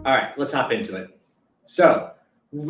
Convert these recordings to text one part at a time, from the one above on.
All right, let's hop into it. So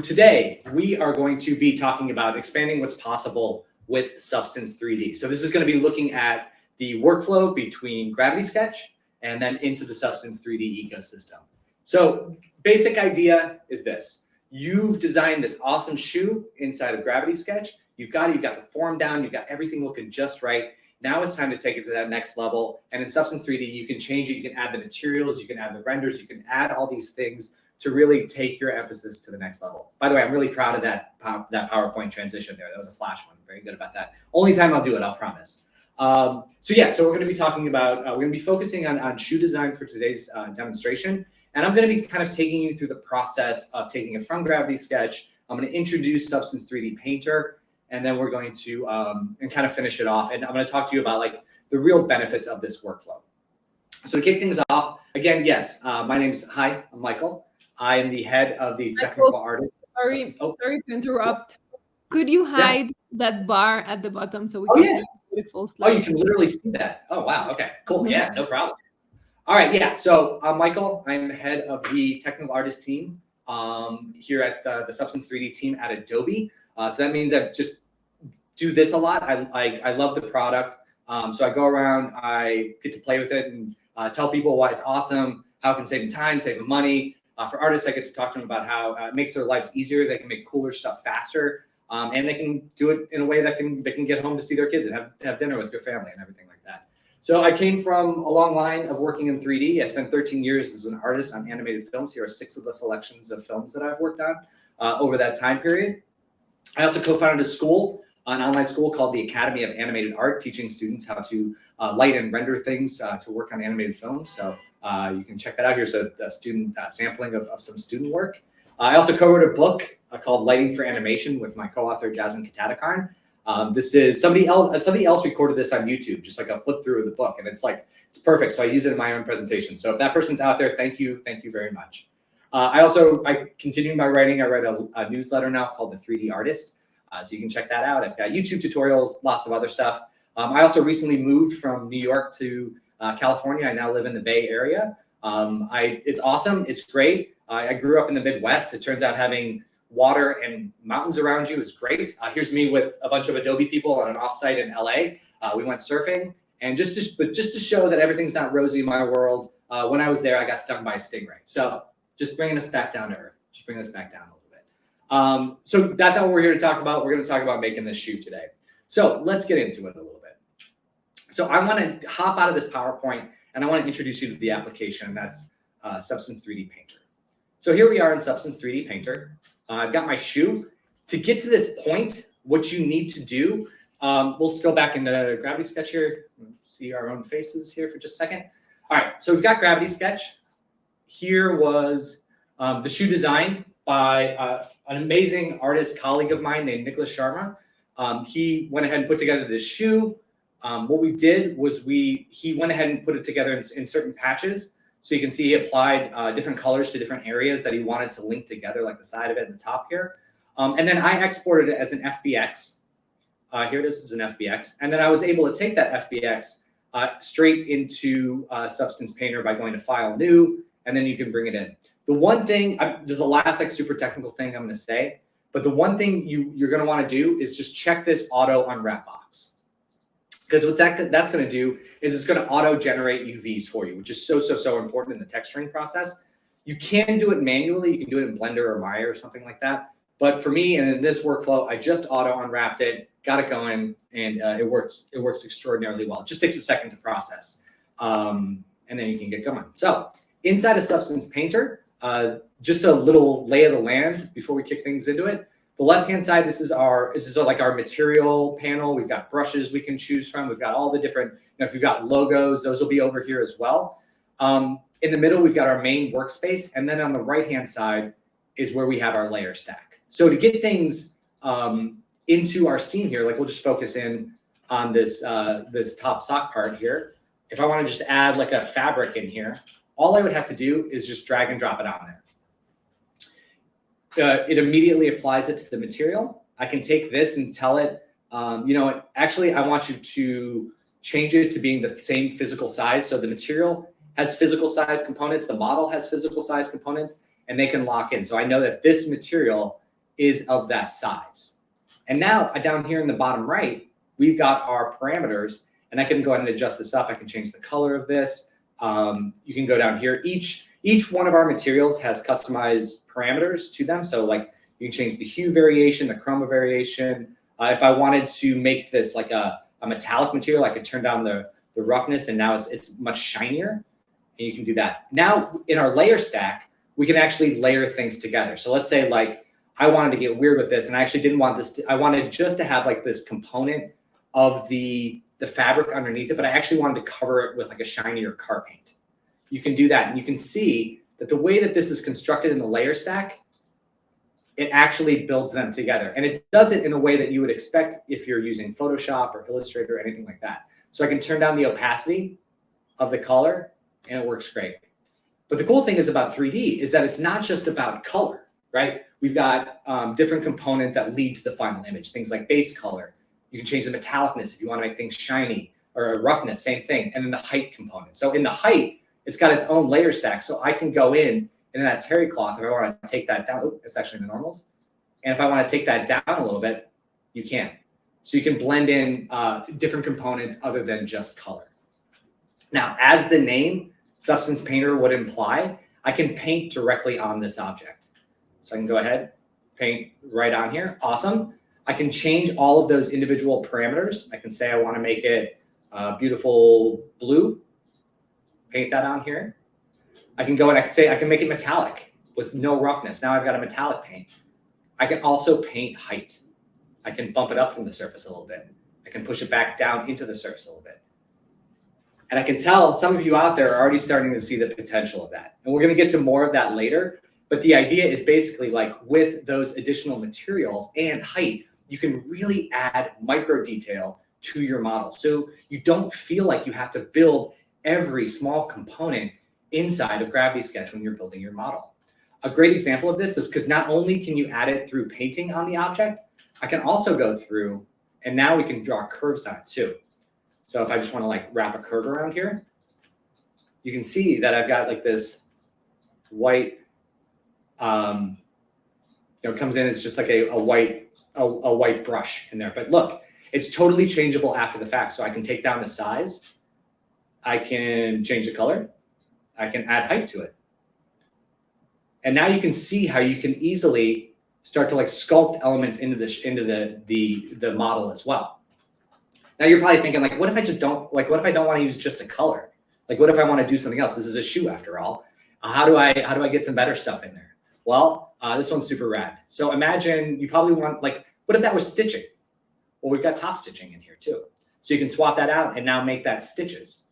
today we are going to be talking about expanding what's possible with Substance 3D. So this is going to be looking at the workflow between Gravity Sketch and then into the Substance 3D ecosystem. So basic idea is this. You've designed this awesome shoe inside of Gravity Sketch. You've got the form down, you've got everything looking just right. Now it's time to take it to that next level. And in Substance 3D, you can change it, you can add the materials, you can add the renders, you can add all these things to really take your emphasis to the next level. By the way, I'm really proud of that PowerPoint transition there. That was a flash one. Very good about that. Only time I'll do it, I'll promise. So we're going to be talking about, we're going to be focusing on shoe design for today's demonstration. And I'm going to be kind of taking you through the process of taking it from Gravity Sketch. I'm going to introduce Substance 3D Painter, and then we're going to and kind of finish it off. And I'm going to talk to you about like the real benefits of this workflow. So to kick things off, again, yes, I'm Michael. I am the head of the technical artist. Sorry to interrupt. Could you hide that bar at the bottom so we can see beautiful slides? Oh, you can literally see that. Oh, wow. Okay, cool. Yeah, no problem. All right, yeah. So I'm Michael. I'm the head of the technical artist team here at the Substance 3D team at Adobe. So that means I just do this a lot. I love the product. So I go around, I get to play with it and tell people why it's awesome, how it can save them time, save them money. For artists, I get to talk to them about how it makes their lives easier. They can make cooler stuff faster, and they can do it in a way that they can get home to see their kids and have dinner with your family and everything like that. So I came from a long line of working in 3D. I spent 13 years as an artist on animated films. Here are 6 of the selections of films that I've worked on over that time period. I also co-founded a school, an online school called the Academy of Animated Art, teaching students how to light and render things to work on animated films. So you can check that out. Here's a student sampling of some student work. I also co-wrote a book called Lighting for Animation with my co-author, Jasmine Katatakarn. This is somebody else recorded this on YouTube, just like a flip through of the book. And it's perfect. So I use it in my own presentation. So if that person's out there, thank you very much. I continue my writing. I write a newsletter now called The 3D Artist. So you can check that out. I've got YouTube tutorials, lots of other stuff. I also recently moved from New York to California. I now live in the Bay Area. It's awesome. It's great. I grew up in the Midwest. It turns out having water and mountains around you is great. Here's me with a bunch of Adobe people on an offsite in LA. We went surfing, and just to show that everything's not rosy in my world, when I was there, I got stung by a stingray. So just bringing us back down to earth. Just bringing us back down a little bit. So that's not what we're here to talk about. We're going to talk about making this shoe today. So let's get into it a little bit. So I want to hop out of this PowerPoint, and I want to introduce you to the application. That's Substance 3D Painter. So here we are in Substance 3D Painter. I've got my shoe. To get to this point, what you need to do, we'll go back into Gravity Sketch here. See our own faces here for just a second. All right, so we've got Gravity Sketch. Here was the shoe design by an amazing artist colleague of mine named Nicholas Sharma. He went ahead and put together this shoe. What we did was he went ahead and put it together in certain patches. So you can see he applied different colors to different areas that he wanted to link together, like the side of it and the top here. And then I exported it as an FBX. Here it is as an FBX. And then I was able to take that FBX straight into Substance Painter by going to File, New, and then you can bring it in. The one thing, there's a last super technical thing I'm going to say, but the one thing you're going to want to do is just check this auto unwrap box. Because what that's going to do is it's going to auto-generate UVs for you, which is so important in the texturing process. You can do it manually. You can do it in Blender or Maya or something like that. But for me, and in this workflow, I just auto-unwrapped it, got it going, and it works extraordinarily well. It just takes a second to process, and then you can get going. So inside of Substance Painter, just a little lay of the land before we kick things into it. The left-hand side, this is like our material panel. We've got brushes we can choose from. We've got all the different, if you've got logos, those will be over here as well. In the middle, we've got our main workspace. And then on the right-hand side is where we have our layer stack. So to get things into our scene here, like we'll just focus in on this top sock part here. If I want to just add like a fabric in here, all I would have to do is just drag and drop it on there. It immediately applies it to the material. I can take this and tell it, actually, I want you to change it to being the same physical size. So the material has physical size components, the model has physical size components, and they can lock in. So I know that this material is of that size. And now down here in the bottom right, we've got our parameters, and I can go ahead and adjust this up. I can change the color of this. You can go down here. Each one of our materials has customized parameters to them. So like you can change the hue variation, the chroma variation. If I wanted to make this like a metallic material, I could turn down the roughness, and now it's much shinier, and you can do that. Now in our layer stack, we can actually layer things together. So let's say like I wanted to get weird with this, and I actually didn't want this I wanted just to have like this component of the fabric underneath it, but I actually wanted to cover it with like a shinier car paint. You can do that, and you can see that the way that this is constructed in the layer stack, it actually builds them together. And it does it in a way that you would expect if you're using Photoshop or Illustrator or anything like that. So I can turn down the opacity of the color, and it works great. But the cool thing is about 3D is that it's not just about color, right? We've got different components that lead to the final image, things like base color. You can change the metallicness if you want to make things shiny, or roughness, same thing. And then the height component. So in the height, it's got its own layer stack. So I can go in that terry cloth, if I want to take that down, oh, it's actually the normals. And if I want to take that down a little bit, you can. So you can blend in different components other than just color. Now, as the name Substance Painter would imply, I can paint directly on this object. So I can go ahead, paint right on here. Awesome. I can change all of those individual parameters. I can say I want to make it beautiful blue. Paint that on here. I can go and I can say I can make it metallic with no roughness. Now I've got a metallic paint. I can also paint height. I can bump it up from the surface a little bit. I can push it back down into the surface a little bit. And I can tell some of you out there are already starting to see the potential of that. And we're going to get to more of that later. But the idea is basically like with those additional materials and height, you can really add micro detail to your model. So you don't feel like you have to build every small component inside of Gravity Sketch when you're building your model. A great example of this is because not only can you add it through painting on the object, I can also go through, and now we can draw curves on it too. So if I just want to like wrap a curve around here, you can see that I've got like this white, it comes in as just like a white brush in there. But look, it's totally changeable after the fact. So I can take down the size, I can change the color, I can add height to it. And now you can see how you can easily start to like sculpt elements into the model as well. Now you're probably thinking like, what if I don't want to use just a color? Like, what if I want to do something else? This is a shoe after all. How do I get some better stuff in there? Well, this one's super rad. So imagine you probably want like, what if that was stitching? Well, we've got top stitching in here too. So you can swap that out and now make that stitches.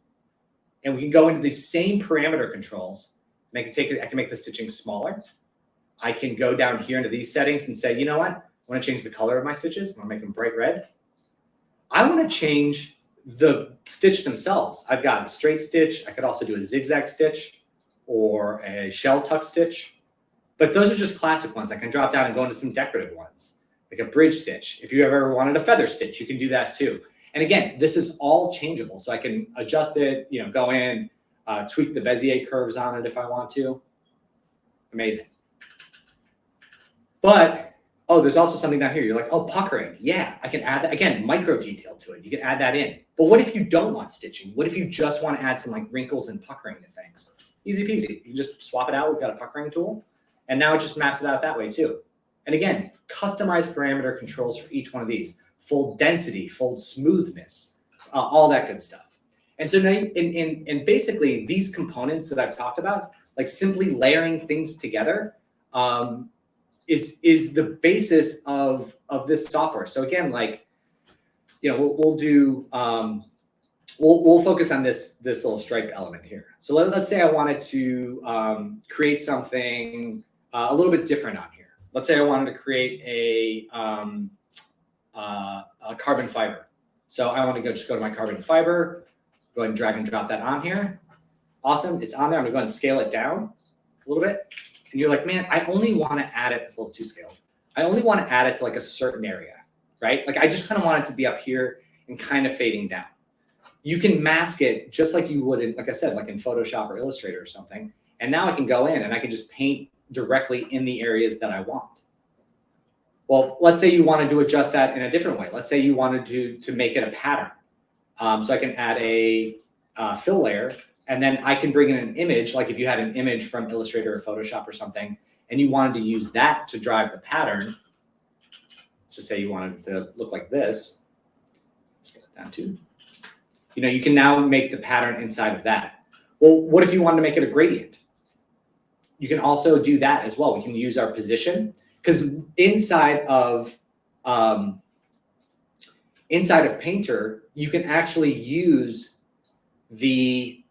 And we can go into these same parameter controls. I can make the stitching smaller. I can go down here into these settings and say, you know what? I want to change the color of my stitches. I want to make them bright red. I want to change the stitch themselves. I've got a straight stitch. I could also do a zigzag stitch or a shell tuck stitch. But those are just classic ones. I can drop down and go into some decorative ones, like a bridge stitch. If you ever wanted a feather stitch, you can do that too. And again, this is all changeable. So I can adjust it, go in, tweak the Bezier curves on it if I want to. Amazing. But, oh, there's also something down here. You're like, oh, puckering. Yeah, I can add that. Again, micro detail to it. You can add that in. But what if you don't want stitching? What if you just want to add some like wrinkles and puckering to things? Easy peasy. You can just swap it out. We've got a puckering tool. And now it just maps it out that way too. And again, customized parameter controls for each one of these. Fold density, fold smoothness, all that good stuff. And so now, and basically these components that I've talked about, like simply layering things together, is the basis of this software. So again, like, we'll do, we'll focus on this little stripe element here. So let's say I wanted to create something a little bit different on here. Let's say I wanted to create a carbon fiber. So I want to just go to my carbon fiber, go ahead and drag and drop that on here. Awesome, it's on there. I'm gonna go ahead and scale it down a little bit. And you're like, man, I only want to add it, it's a little too scaled. I only want to add it to like a certain area, right? Like I just kind of want it to be up here and kind of fading down. you can mask it just like you would in, like I said, like in Photoshop or Illustrator or something. And now I can go in and I can just paint directly in the areas that I want. Well, let's say you wanted to adjust that in a different way. Let's say you wanted to make it a pattern. So I can add a fill layer, and then I can bring in an image, like if you had an image from Illustrator or Photoshop or something, and you wanted to use that to drive the pattern. Let's just say you wanted it to look like this. Let's get it down to. You can now make the pattern inside of that. Well, what if you wanted to make it a gradient? You can also do that as well. We can use our position, because inside of Painter, you can actually use the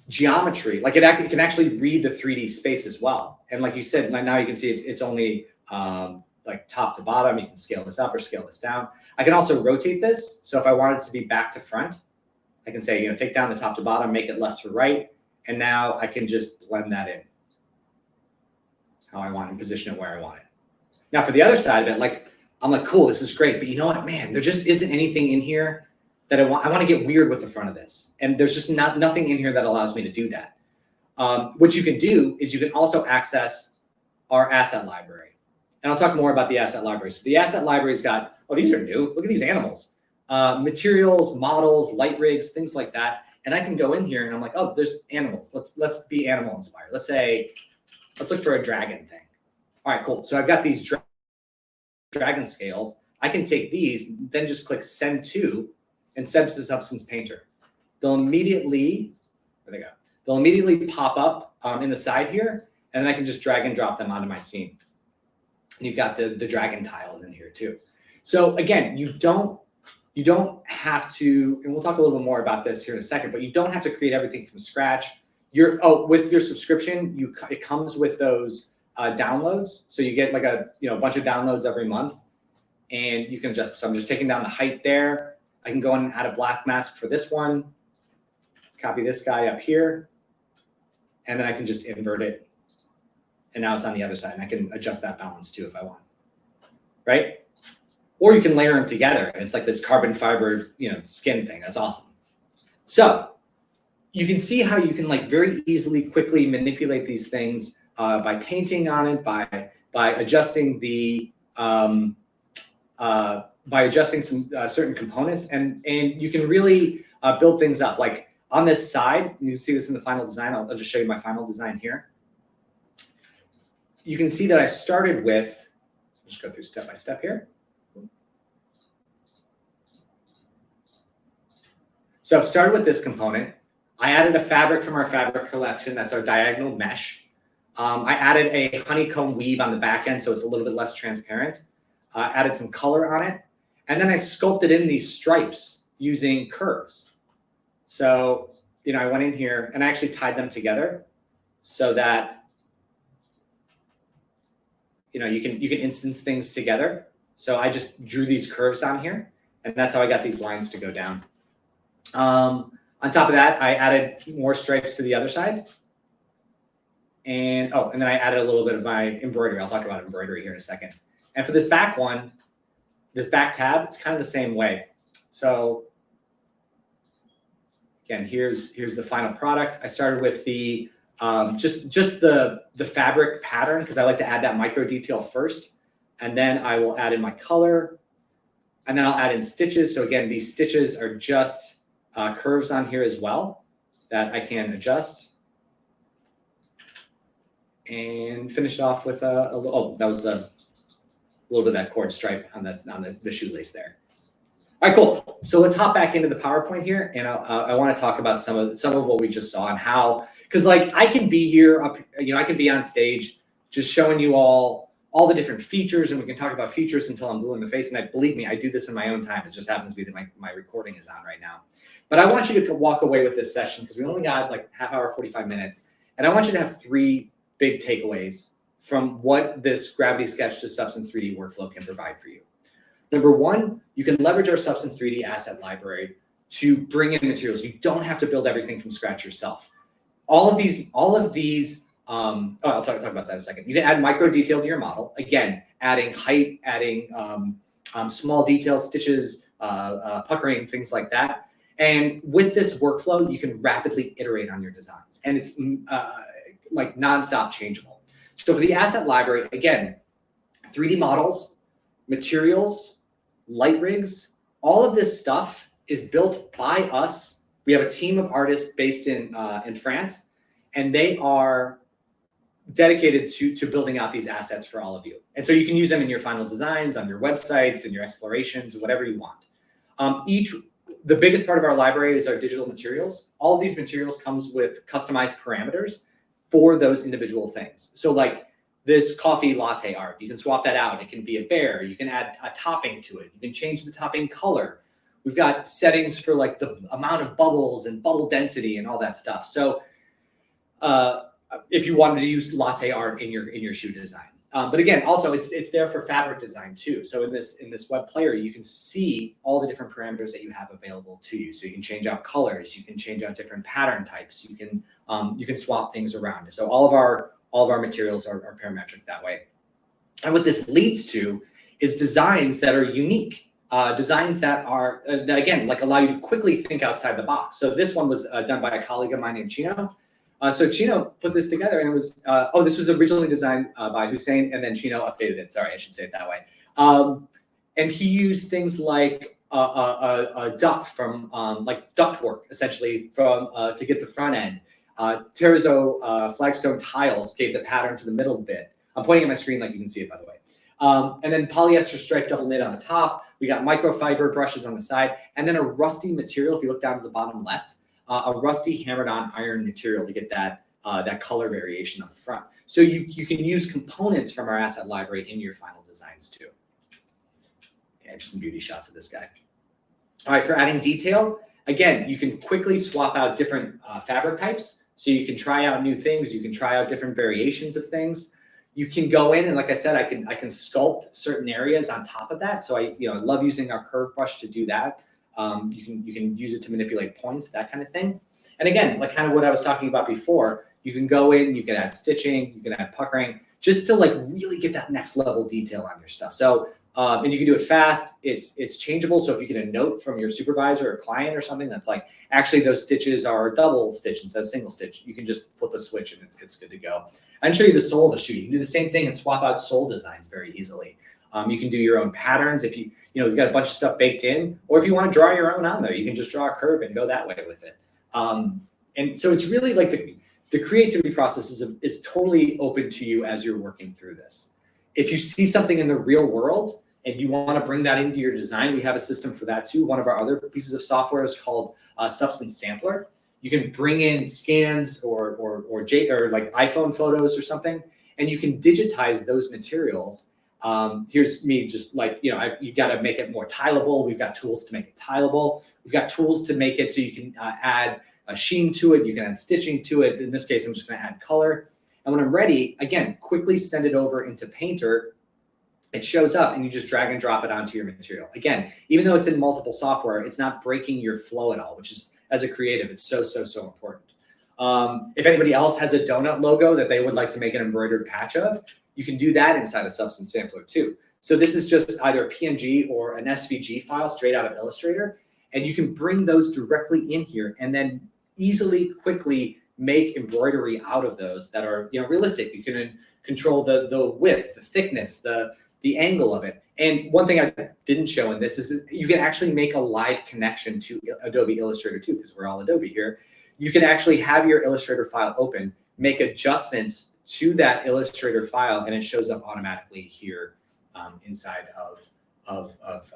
geometry. Like it can actually read the 3D space as well. And like you said, now you can see it's only like top to bottom. You can scale this up or scale this down. I can also rotate this. So if I wanted it to be back to front, I can say, take down the top to bottom, make it left to right. And now I can just blend that in how I want and position it where I want it. Now for the other side of it, I'm like, cool, this is great. But you know what, man, there just isn't anything in here that I want to get weird with the front of this. And there's just nothing in here that allows me to do that. What you can do is you can also access our asset library. And I'll talk more about the asset library. So the asset library's got, oh, these are new. Look at these animals. Materials, models, light rigs, things like that. And I can go in here and I'm like, oh, there's animals. Let's be animal inspired. Let's look for a dragon thing. All right, cool. So I've got these dragon scales. I can take these, then just click send to, and send to Substance Painter. They'll immediately, where they go? They'll immediately pop up in the side here, and then I can just drag and drop them onto my scene. And you've got the dragon tiles in here too. So again, you don't have to, and we'll talk a little bit more about this here in a second, but you don't have to create everything from scratch. With your subscription, it comes with those downloads. So you get like a bunch of downloads every month, and you can adjust. So I'm just taking down the height there. I can go in and add a black mask for this one, copy this guy up here, and then I can just invert it. And now it's on the other side, and I can adjust that balance too if I want, right? Or you can layer them together, and it's like this carbon fiber, skin thing. That's awesome. So you can see how you can very easily, quickly manipulate these things by painting on it, by adjusting the by adjusting some certain components, and you can really build things up. Like on this side, you can see this in the final design. I'll just show you my final design here. You can see that I started with, I'll just go through step by step here. So I've started with this component. I added a fabric from our fabric collection. That's our diagonal mesh. I added a honeycomb weave on the back end, so it's a little bit less transparent. Added some color on it. And then I sculpted in these stripes using curves. So, I went in here and I actually tied them together so that, you can instance things together. So I just drew these curves on here, and that's how I got these lines to go down. On top of that, I added more stripes to the other side. And then I added a little bit of my embroidery. I'll talk about embroidery here in a second. And for this back one, this back tab, it's kind of the same way. So again, here's the final product. I started with the just the fabric pattern, because I like to add that micro detail first, and then I will add in my color, and then I'll add in stitches. So again, these stitches are just curves on here as well that I can adjust, and finish it off with that was a little bit of that cord stripe on the shoelace there. All right, cool. So let's hop back into the PowerPoint here, and I want to talk about some of what we just saw and how, because I can be here I can be on stage just showing you all the different features, and we can talk about features until I'm blue in the face. And believe me, I do this in my own time. It just happens to be that my recording is on right now. But I want you to walk away with this session, because we only got half hour, 45 minutes, and I want you to have 3 big takeaways from what this Gravity Sketch to Substance 3D workflow can provide for you. Number 1, you can leverage our Substance 3D asset library to bring in materials. You don't have to build everything from scratch yourself. All of these, I'll talk about that in a second. You can add micro detail to your model. Again, adding height, adding small details, stitches, puckering, things like that. And with this workflow, you can rapidly iterate on your designs, and it's like nonstop changeable. So for the asset library, again, 3D models, materials, light rigs, all of this stuff is built by us. We have a team of artists based in France, and they are dedicated to building out these assets for all of you. And so you can use them in your final designs, on your websites, in your explorations, whatever you want. The biggest part of our library is our digital materials. All of these materials comes with customized parameters for those individual things. So like this coffee latte art, you can swap that out. It can be a bear. You can add a topping to it. You can change the topping color. We've got settings for like the amount of bubbles and bubble density and all that stuff. So if you wanted to use latte art in your shoe design. But again, also it's there for fabric design too. So in this web player, you can see all the different parameters that you have available to you. So you can change out colors, you can change out different pattern types, you can swap things around. So all of our materials are parametric that way. And what this leads to is designs that are unique, designs that are that again like allow you to quickly think outside the box. So this one was done by a colleague of mine named Chino. So Chino put this together, and it was, this was originally designed by Hussein, and then Chino updated it. Sorry, I should say it that way. And he used things like a duct from, like ductwork, essentially, from to get the front end. Terrazzo flagstone tiles gave the pattern to the middle bit. I'm pointing at my screen like you can see it, by the way. And then polyester stripe double knit on the top. We got microfiber brushes on the side, and then a rusty material, if you look down to the bottom left, a rusty hammered on iron material to get that color variation on the front. So you can use components from our asset library in your final designs too. Yeah, just some beauty shots of this guy. All right, for adding detail, again, you can quickly swap out different fabric types. So you can try out new things. You can try out different variations of things. You can go in and, like I said, I can sculpt certain areas on top of that. So I love using our curve brush to do that. You can use it to manipulate points, that kind of thing. And again, like kind of what I was talking about before, you can go in, you can add stitching, you can add puckering, just to like really get that next level detail on your stuff. So, and you can do it fast. It's changeable. So if you get a note from your supervisor or client or something that's like, actually those stitches are double stitch instead of single stitch, you can just flip a switch and it's good to go. I can show you the sole of the shoe. You can do the same thing and swap out sole designs very easily. You can do your own patterns if you've got a bunch of stuff baked in, or if you want to draw your own on there, you can just draw a curve and go that way with it. And so it's really like the creativity process is totally open to you as you're working through this. If you see something in the real world and you want to bring that into your design, we have a system for that too. One of our other pieces of software is called Substance Sampler. You can bring in scans or like iPhone photos or something, and you can digitize those materials. Here's me just like, you got to make it more tileable. We've got tools to make it tileable. We've got tools to make it so you can add a sheen to it. You can add stitching to it. In this case, I'm just going to add color. And when I'm ready, again, quickly send it over into Painter. It shows up and you just drag and drop it onto your material. Again, even though it's in multiple software, it's not breaking your flow at all, which is, as a creative, it's so important. If anybody else has a donut logo that they would like to make an embroidered patch of, you can do that inside of Substance Sampler too. So this is just either a PNG or an SVG file straight out of Illustrator, and you can bring those directly in here and then easily, quickly make embroidery out of those that are realistic. You can control the width, the thickness, the angle of it. And one thing I didn't show in this is that you can actually make a live connection to Adobe Illustrator too, because we're all Adobe here. You can actually have your Illustrator file open, make adjustments to that Illustrator file, and it shows up automatically here inside of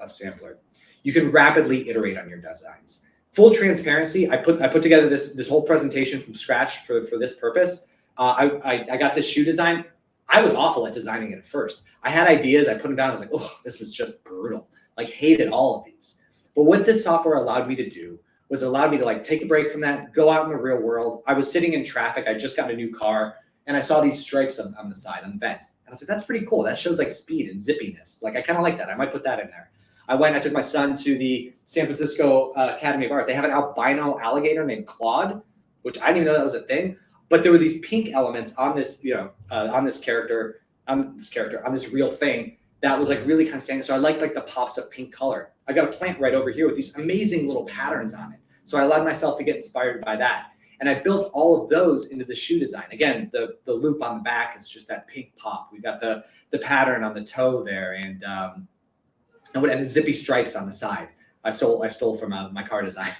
Sampler. You can rapidly iterate on your designs. Full transparency, I put together this whole presentation from scratch for this purpose. I got this shoe design. I was awful at designing it at first. I had ideas, I put them down, I was like, oh, this is just brutal. Like, hated all of these. But what this software allowed me to do was allowed me to like take a break from that, go out in the real world. I was sitting in traffic, I just got a new car, and I saw these stripes on the side, on the vent. And I was like, that's pretty cool. That shows like speed and zippiness. Like, I kind of like that. I might put that in there. I took my son to the San Francisco Academy of Art. They have an albino alligator named Claude, which I didn't even know that was a thing. But there were these pink elements on this, on this real thing that was like really kind of standing. So I liked like the pops of pink color. I got a plant right over here with these amazing little patterns on it. So I allowed myself to get inspired by that. And I built all of those into the shoe design. Again, the loop on the back is just that pink pop. We've got the pattern on the toe there, and the zippy stripes on the side. I stole from my car design.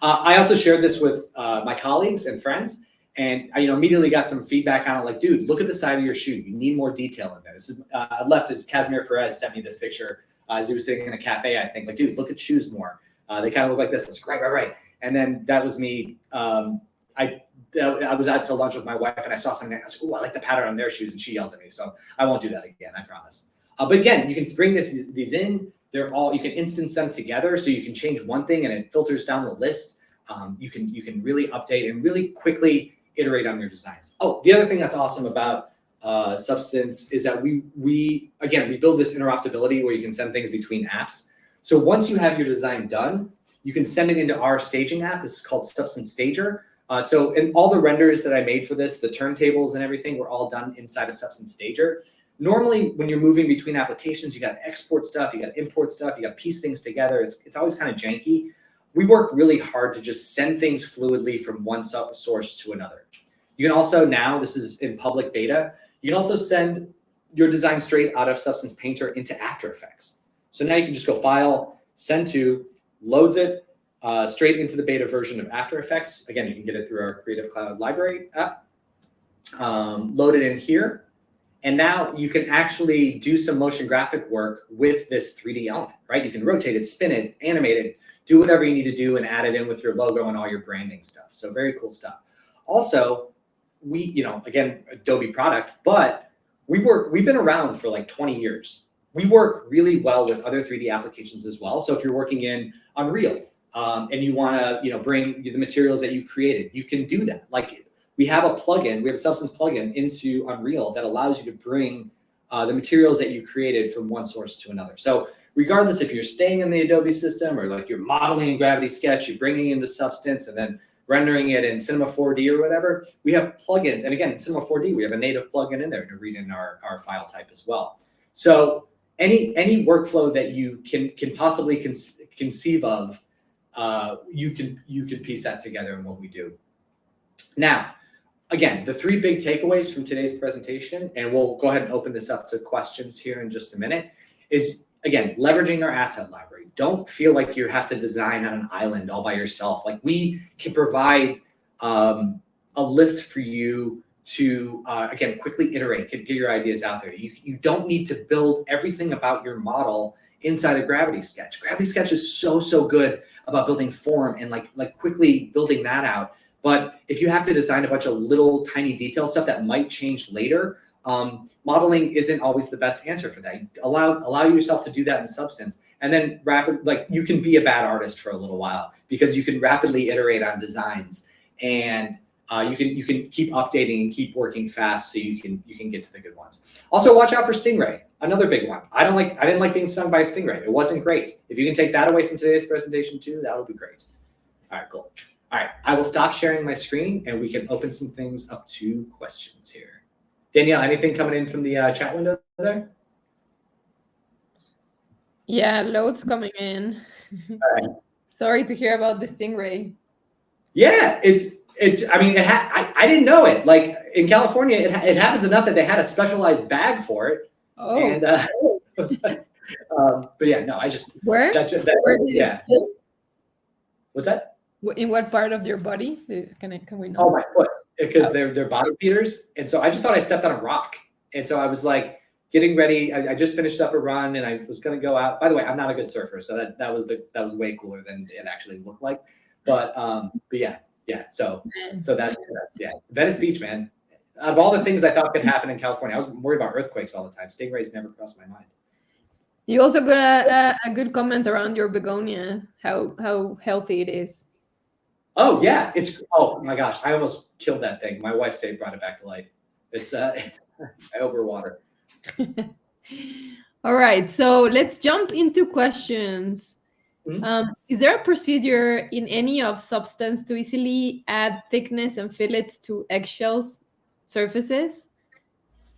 I also shared this with my colleagues and friends, and I immediately got some feedback on it, like, dude, look at the side of your shoe. You need more detail in there. This is left as Casimir Perez sent me this picture as he was sitting in a cafe, I think, like, dude, look at shoes more. They kind of look like this. It's right. And then that was me. I was out to lunch with my wife, and I saw something. I was like, "Ooh, I like the pattern on their shoes," and she yelled at me. So I won't do that again. I promise. But again, you can bring these in. You can instance them together, so you can change one thing and it filters down the list. You can really update and really quickly iterate on your designs. Oh, the other thing that's awesome about Substance is that we build this interruptibility where you can send things between apps. So once you have your design done, you can send it into our staging app. This is called Substance Stager. So in all the renders that I made for this, the turntables and everything were all done inside of Substance Stager. Normally, when you're moving between applications, you got to export stuff, you got to import stuff, you got to piece things together. It's always kind of janky. We work really hard to just send things fluidly from one source to another. You can also now, this is in public beta, you can also send your design straight out of Substance Painter into After Effects. So now you can just go File, Send to, loads it straight into the beta version of After Effects. Again, you can get it through our Creative Cloud Library app. Load it in here. And now you can actually do some motion graphic work with this 3D element, right? You can rotate it, spin it, animate it, do whatever you need to do and add it in with your logo and all your branding stuff. So very cool stuff. Also, again, Adobe product, but we've been around for like 20 years. We work really well with other 3D applications as well. So if you're working in Unreal and you want to, bring the materials that you created, you can do that. Like we have a Substance plugin into Unreal that allows you to bring the materials that you created from one source to another. So regardless if you're staying in the Adobe system or like you're modeling in Gravity Sketch, you're bringing into Substance and then rendering it in Cinema 4D or whatever, we have plugins. And again, in Cinema 4D, we have a native plugin in there to read in our file type as well. So any workflow that you can possibly conceive of, you can piece that together in what we do. Now, again, the three big takeaways from today's presentation, and we'll go ahead and open this up to questions here in just a minute, is again, leveraging our asset library. Don't feel like you have to design on an island all by yourself. Like we can provide a lift for you to, again, quickly iterate, get your ideas out there. You don't need to build everything about your model inside of Gravity Sketch. Gravity Sketch is so good about building form and like quickly building that out. But if you have to design a bunch of little tiny detail stuff that might change later, modeling isn't always the best answer for that. Allow yourself to do that in Substance, and then you can be a bad artist for a little while because you can rapidly iterate on designs, and you can keep updating and keep working fast so you can get to the good ones. Also, watch out for Stingray, another big one. I didn't like being stung by a stingray. It wasn't great. If you can take that away from today's presentation too, that would be great. All right, cool. All right, I will stop sharing my screen and we can open some things up to questions here. Danielle, anything coming in from the chat window there? Yeah, loads coming in. All right. Sorry to hear about the stingray. Yeah, I didn't know it. Like in California, it happens enough that they had a specialized bag for it. Oh. And but yeah, no, I just where did it still? What's that? In what part of your body? Can we know? Oh, my foot, because they're bottom feeders, and so I just thought I stepped on a rock, and so I was like getting ready. I just finished up a run, and I was going to go out. By the way, I'm not a good surfer, so that was way cooler than it actually looked like. But yeah. So that's Venice Beach, man. Out of all the things I thought could happen in California, I was worried about earthquakes all the time. Stingrays never crossed my mind. You also got a good comment around your begonia, how healthy it is. Oh yeah, oh my gosh, I almost killed that thing. My wife brought it back to life. It's I overwater. All right, so let's jump into questions. Mm-hmm. Is there a procedure in any of Substance to easily add thickness and fillets to eggshells surfaces?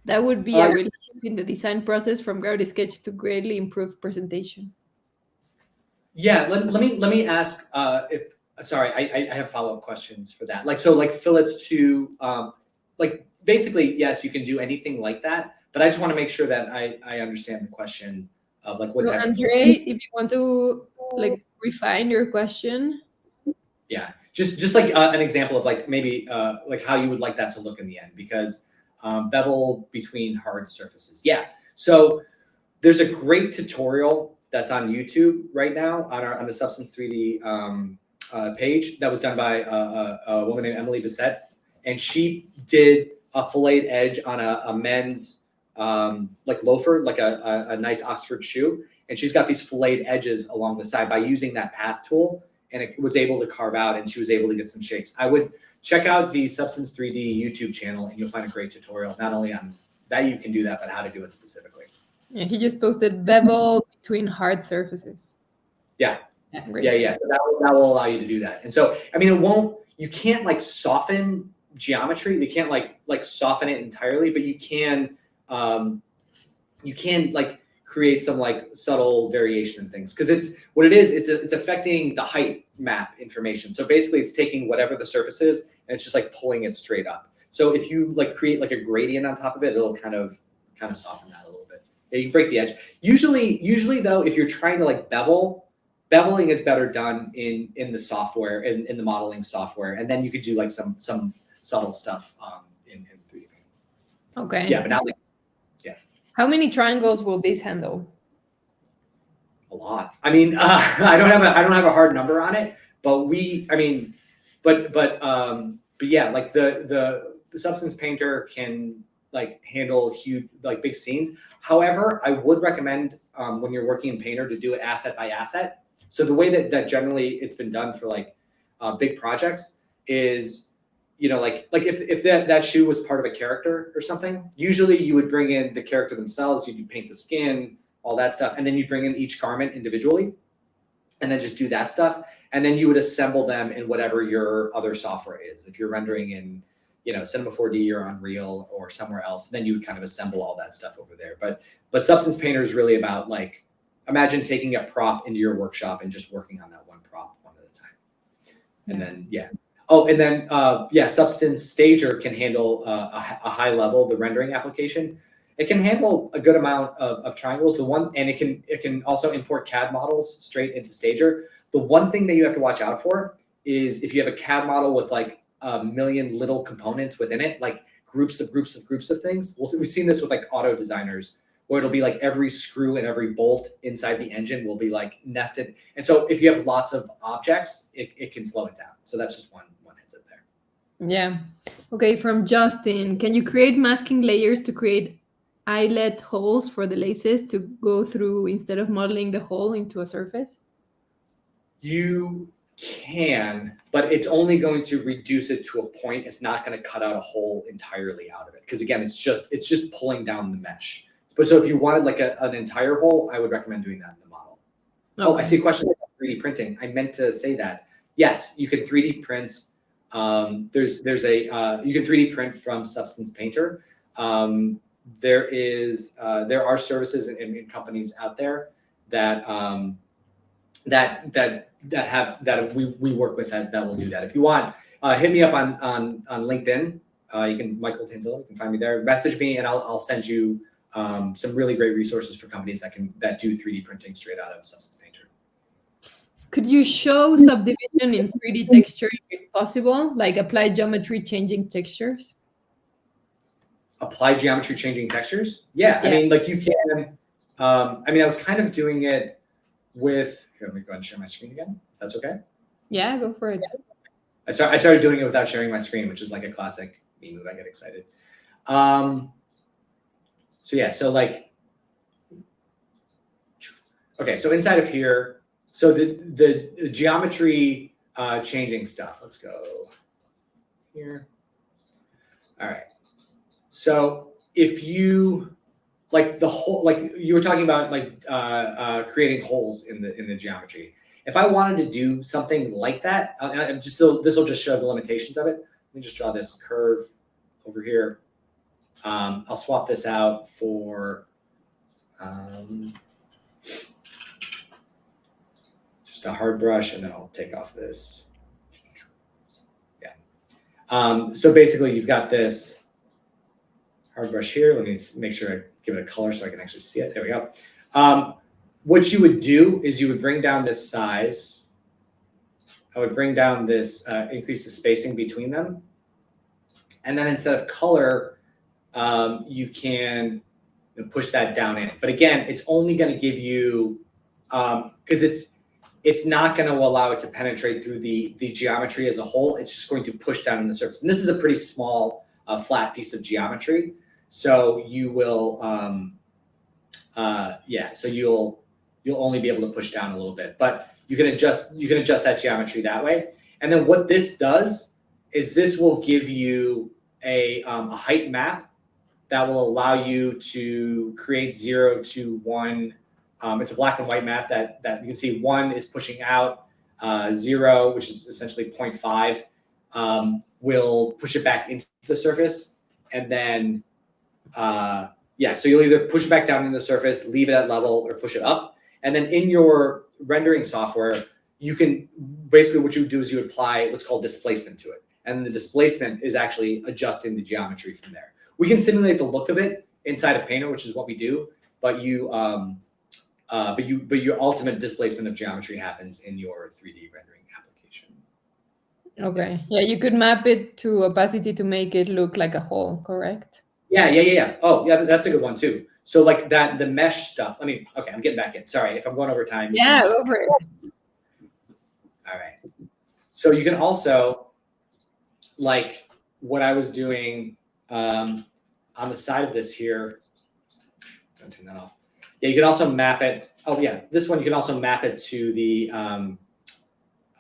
That would be a relief in the design process from Gravity Sketch to greatly improve presentation. Yeah, let me ask if sorry, I have follow-up questions for that. Like, so like fillets to, like basically, yes, you can do anything like that, but I just want to make sure that I understand the question of like what So type of Andre, fillets. if you want to like refine your question. Yeah, just like an example of like maybe like how you would like that to look in the end, because bevel between hard surfaces. Yeah, so there's a great tutorial that's on YouTube right now on the Substance 3D page that was done by a woman named Emily Bissett, and she did a filleted edge on a men's like loafer, like a nice Oxford shoe, and she's got these filleted edges along the side by using that path tool, and it was able to carve out, and she was able to get some shapes. I would check out the Substance 3D YouTube channel, and you'll find a great tutorial, not only on that you can do that, but how to do it specifically. Yeah, he just posted bevel between hard surfaces. Yeah. Great. Yeah. So that will allow you to do that. And so, I mean, you can't like soften geometry. You can't like soften it entirely, but you can like create some like subtle variation in things. Cause it's affecting the height map information. So basically it's taking whatever the surface is and it's just like pulling it straight up. So if you like create like a gradient on top of it, it'll kind of soften that a little bit. Yeah, you can break the edge. Usually though, if you're trying to like beveling is better done in the software, in the modeling software, and then you could do like some subtle stuff in 3D. Okay. Yeah, but not like How many triangles will this handle? a lot. I mean, I don't have a hard number on it, but yeah, like the Substance Painter can like handle huge, like big scenes. However, I would recommend when you're working in Painter to do it asset by asset. So the way that generally it's been done for like big projects is, you know, like if that shoe was part of a character or something, usually you would bring in the character themselves, you'd paint the skin, all that stuff, and then you bring in each garment individually, and then just do that stuff, and then you would assemble them in whatever your other software is. If you're rendering in, you know, Cinema 4D or Unreal or somewhere else, then you would kind of assemble all that stuff over there. But Substance Painter is really about like, imagine taking a prop into your workshop and just working on that one prop one at a time. And then, yeah. Oh, and then, Substance Stager can handle a high level, the rendering application. It can handle a good amount of triangles. And it can also import CAD models straight into Stager. The one thing that you have to watch out for is if you have a CAD model with like a million little components within it, like groups of things. We've seen this with like auto designers, where it'll be like every screw and every bolt inside the engine will be like nested. And so if you have lots of objects, it can slow it down. So that's just one heads up there. Yeah. Okay, from Justin, can you create masking layers to create eyelet holes for the laces to go through instead of modeling the hole into a surface? You can, but it's only going to reduce it to a point. It's not going to cut out a hole entirely out of it. Because again, it's just pulling down the mesh. But so if you wanted like an entire hole, I would recommend doing that in the model. Okay. Oh, I see a question about 3D printing. I meant to say that. Yes, you can 3D print. There's you can 3D print from Substance Painter. There are services and companies out there that we work with that will do that. If you want, hit me up on LinkedIn. You can Michael Tanzillo. You can find me there. Message me, and I'll send you some really great resources for companies that do 3D printing straight out of Substance Painter. Could you show subdivision in 3D texture if possible, like apply geometry changing textures? Apply geometry changing textures? Yeah. I mean, like you can. I was kind of doing it with. Here, let me go ahead and share my screen again, if that's okay. Yeah, go for it. I started doing it without sharing my screen, which is like a classic me move. I get excited. So like, okay, so inside of here, so the geometry changing stuff. Let's go here. All right. So if you like the whole, like you were talking about, like creating holes in the geometry. If I wanted to do something like that, this will just show the limitations of it. Let me just draw this curve over here. I'll swap this out for just a hard brush, and then I'll take off this So basically you've got this hard brush here. Let me make sure I give it a color so I can actually see it. There we go. What you would do is you would bring down this size. I would bring down this, increase the spacing between them. And then instead of color, you can push that down in. But again, it's only going to give you, because it's not going to allow it to penetrate through the geometry as a whole. It's just going to push down on the surface. And this is a pretty small, flat piece of geometry. So you will, so you'll only be able to push down a little bit, but you can adjust that geometry that way. And then what this does is this will give you a height map that will allow you to create 0 to 1. It's a black and white map that you can see 1 is pushing out, 0, which is essentially 0.5, will push it back into the surface. And then, so you'll either push it back down into the surface, leave it at level, or push it up. And then in your rendering software, you can basically what you would do is you apply what's called displacement to it. And the displacement is actually adjusting the geometry from there. We can simulate the look of it inside of Painter, which is what we do, but your ultimate displacement of geometry happens in your 3D rendering application. Okay. Yeah, you could map it to opacity to make it look like a hole, correct? Yeah. Oh, yeah, that's a good one too. So like that, the mesh stuff. Okay, I'm getting back in. Sorry if I'm going over time. Yeah, over it. All right. So you can also, like what I was doing on the side of this here, don't turn that off. Yeah, you can also map it. Oh yeah, this one you can also map it to the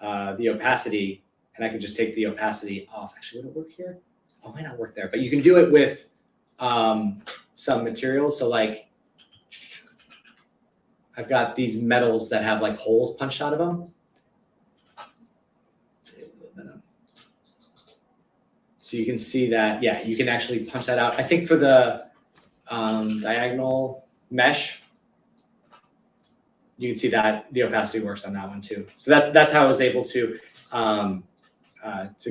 opacity, and I can just take the opacity off. Actually, would it work here? Oh, it might not work there, but you can do it with some materials. So like, I've got these metals that have like holes punched out of them. So you can see that, yeah, you can actually punch that out. I think for the diagonal mesh, you can see that the opacity works on that one too. So that's how I was able to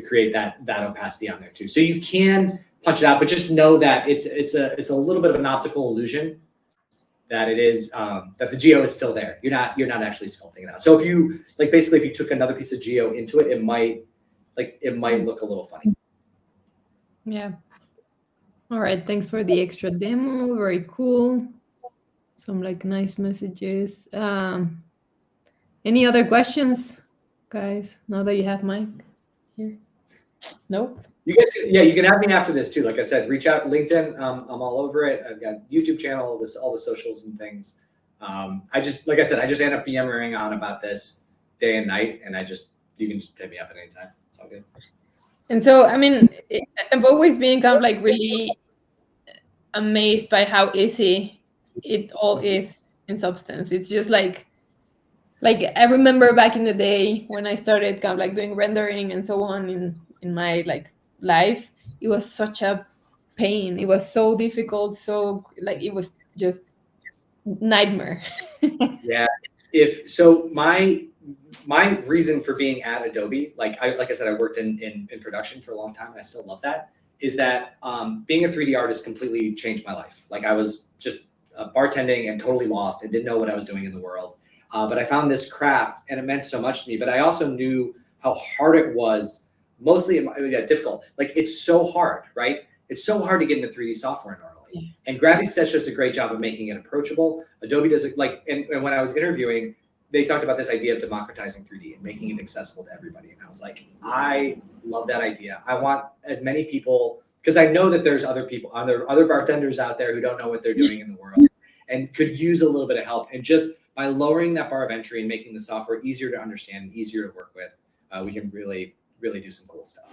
create that opacity on there too. So you can punch it out, but just know that it's a little bit of an optical illusion that it is that the geo is still there. You're not actually sculpting it out. So if you basically if you took another piece of geo into it, it might look a little funny. Yeah. All right. Thanks for the extra demo. Very cool. Some nice messages. Any other questions, guys? Now that you have Mike here. Nope. You guys, yeah, you can have me after this too. Like I said, reach out LinkedIn. I'm all over it. I've got YouTube channel, all the socials and things. I just end up yammering on about this day and night, and you can just hit me up at any time. It's all good. And so, I've always been kind of really amazed by how easy it all is in Substance. It's just like I remember back in the day when I started kind of doing rendering and so on in my life, it was such a pain. It was so difficult. So it was just nightmare. Yeah. My reason for being at Adobe, like I said, I worked in production for a long time, and I still love that, is that being a 3D artist completely changed my life. I was just bartending and totally lost and didn't know what I was doing in the world. But I found this craft, and it meant so much to me. But I also knew how hard it was, mostly difficult. It's so hard, right? It's so hard to get into 3D software normally. And Gravity Sketch does a great job of making it approachable. Adobe does it and when I was interviewing, they talked about this idea of democratizing 3D and making it accessible to everybody. And I was like, I love that idea. I want as many people, because I know that there's other people, other bartenders out there who don't know what they're doing in the world and could use a little bit of help. And just by lowering that bar of entry and making the software easier to understand, easier to work with, we can really, really do some cool stuff.